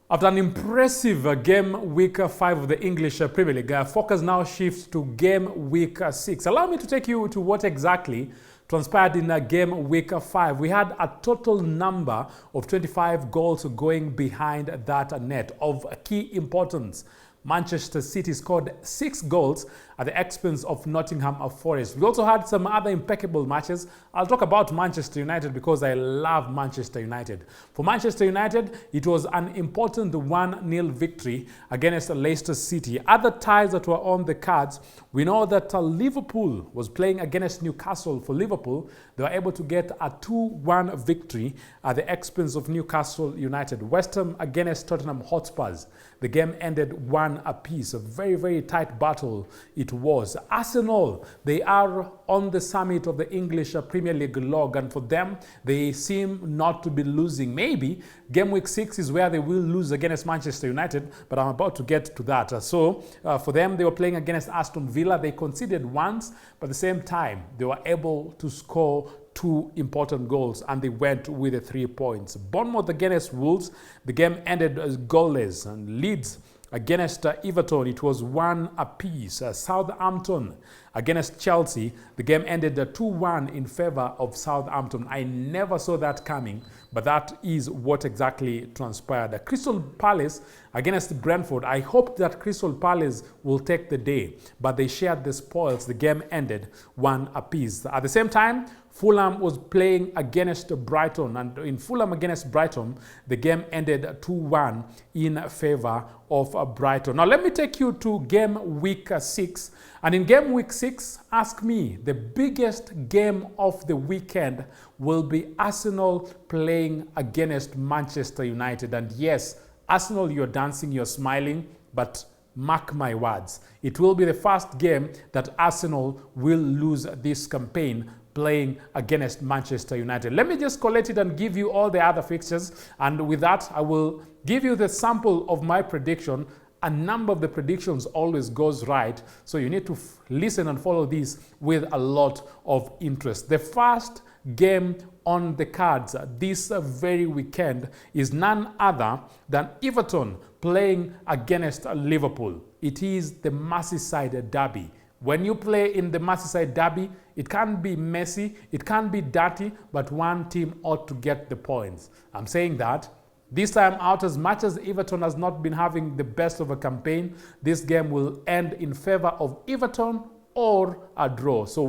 After an impressive game week 5 of the English Premier League, focus now shifts to game week 6. Allow me to take you to what exactly transpired in game week 5. We had a total number of 25 goals going behind that net. Of key importance, Manchester City scored 6 goals at the expense of Nottingham Forest. We also had some other impeccable matches. I'll talk about Manchester United because I love Manchester United. For Manchester United, it was an important 1-0 victory against Leicester City. Other ties that were on the cards, we know that Liverpool was playing against Newcastle. For Liverpool, they were able to get a 2-1 victory at the expense of Newcastle United. West Ham against Tottenham Hotspurs. The game ended 1 apiece. A very, very tight battle it was. Arsenal, they are on the summit of the English Premier League log, and for them, they seem not to be losing. Maybe game week 6 is where they will lose against Manchester United, but I'm about to get to that. For them, they were playing against Aston Villa. They conceded once, but at the same time, they were able to score 2 important goals, and they went with the 3 points. Bournemouth against Wolves, the game ended goalless, and Leeds against Everton, it was 1 apiece. Southampton against Chelsea, the game ended 2-1 in favor of Southampton. I never saw that coming, but that is what exactly transpired. Crystal Palace against Brentford, I hoped that Crystal Palace will take the day, but they shared the spoils. The game ended 1 apiece. At the same time, Fulham was playing against Brighton, and in Fulham against Brighton, the game ended 2-1 in favor of Brighton. Now, let me take you to game week 6. And in game week 6, ask me, the biggest game of the weekend will be Arsenal playing against Manchester United. And yes, Arsenal, you're dancing, you're smiling, but mark my words, it will be the first game that Arsenal will lose this campaign, playing against Manchester United. Let me just collect it and give you all the other fixtures. And with that, I will give you the sample of my prediction. A number of the predictions always goes right, so you need to listen and follow these with a lot of interest. The first game on the cards this very weekend is none other than Everton playing against Liverpool. It is the Merseyside derby. When you play in the Merseyside derby, it can be messy, it can be dirty, but one team ought to get the points. I'm saying that this time out, as much as Everton has not been having the best of a campaign, this game will end in favor of Everton or a draw. So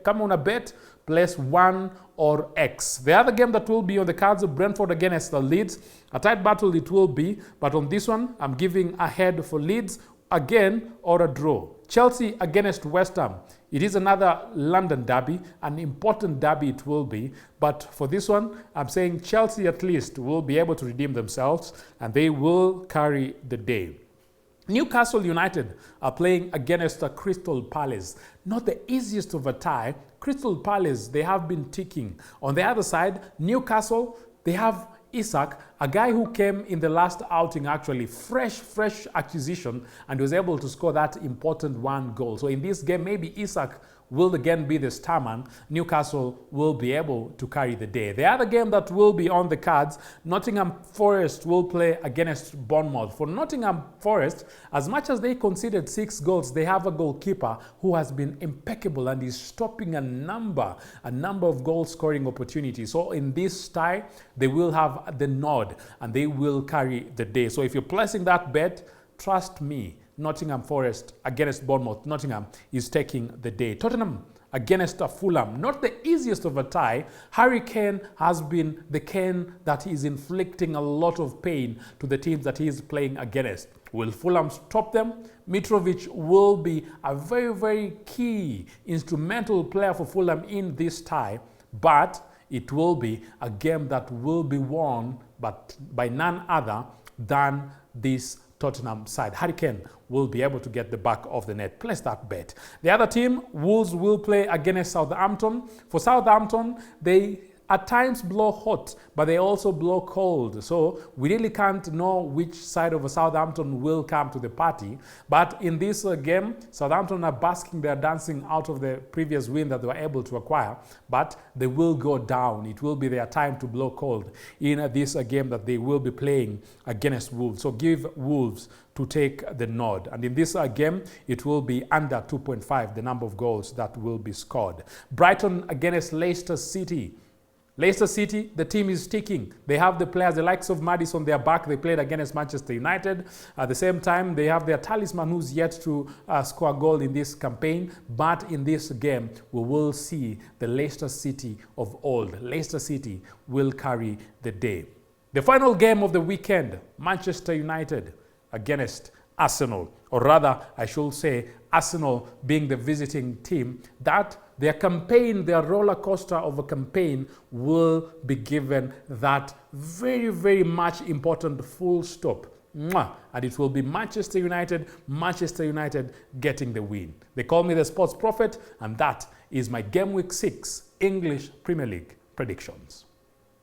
come on a bet, place 1 or X. The other game that will be on the cards of Brentford against the Leeds, a tight battle it will be, but on this one, I'm giving a head for Leeds again or a draw. Chelsea against West Ham. It is another London derby, an important derby it will be, but for this one, I'm saying Chelsea at least will be able to redeem themselves and they will carry the day. Newcastle United are playing against Crystal Palace. Not the easiest of a tie. Crystal Palace, they have been ticking. On the other side, Newcastle, they have Isak, a guy who came in the last outing actually, fresh acquisition, and was able to score that important 1 goal. So in this game, maybe Isak will again be the star man. Newcastle will be able to carry the day. The other game that will be on the cards, Nottingham Forest will play against Bournemouth. For Nottingham Forest, as much as they conceded 6 goals, they have a goalkeeper who has been impeccable and is stopping a number of goal-scoring opportunities. So in this tie, they will have the nod and they will carry the day. So if you're placing that bet, trust me, Nottingham Forest against Bournemouth, Nottingham is taking the day. Tottenham against Fulham, not the easiest of a tie. Harry Kane has been the Kane that is inflicting a lot of pain to the teams that he is playing against. Will Fulham stop them? Mitrovic will be a very, very key instrumental player for Fulham in this tie, but it will be a game that will be won by none other than this Tottenham side. Harry Kane will be able to get the back of the net. Place that bet. The other team, Wolves, will play against Southampton. For Southampton, they at times blow hot, but they also blow cold. So we really can't know which side of Southampton will come to the party. But in this game, Southampton are basking, they're dancing out of the previous win that they were able to acquire, but they will go down. It will be their time to blow cold in this game that they will be playing against Wolves. So give Wolves to take the nod. And in this game, it will be under 2.5, the number of goals that will be scored. Brighton against Leicester City. Leicester City, the team is sticking. They have the players, the likes of Maddison, their back. They played against Manchester United. At the same time, they have their talisman who's yet to score a goal in this campaign. But in this game, we will see the Leicester City of old. Leicester City will carry the day. The final game of the weekend, Manchester United against Arsenal. Or rather, I should say, Arsenal being the visiting team, that their campaign, their roller coaster of a campaign will be given that very, very much important full stop. And it will be Manchester United getting the win. They call me the Sports Prophet, and that is my Game Week 6 English Premier League predictions.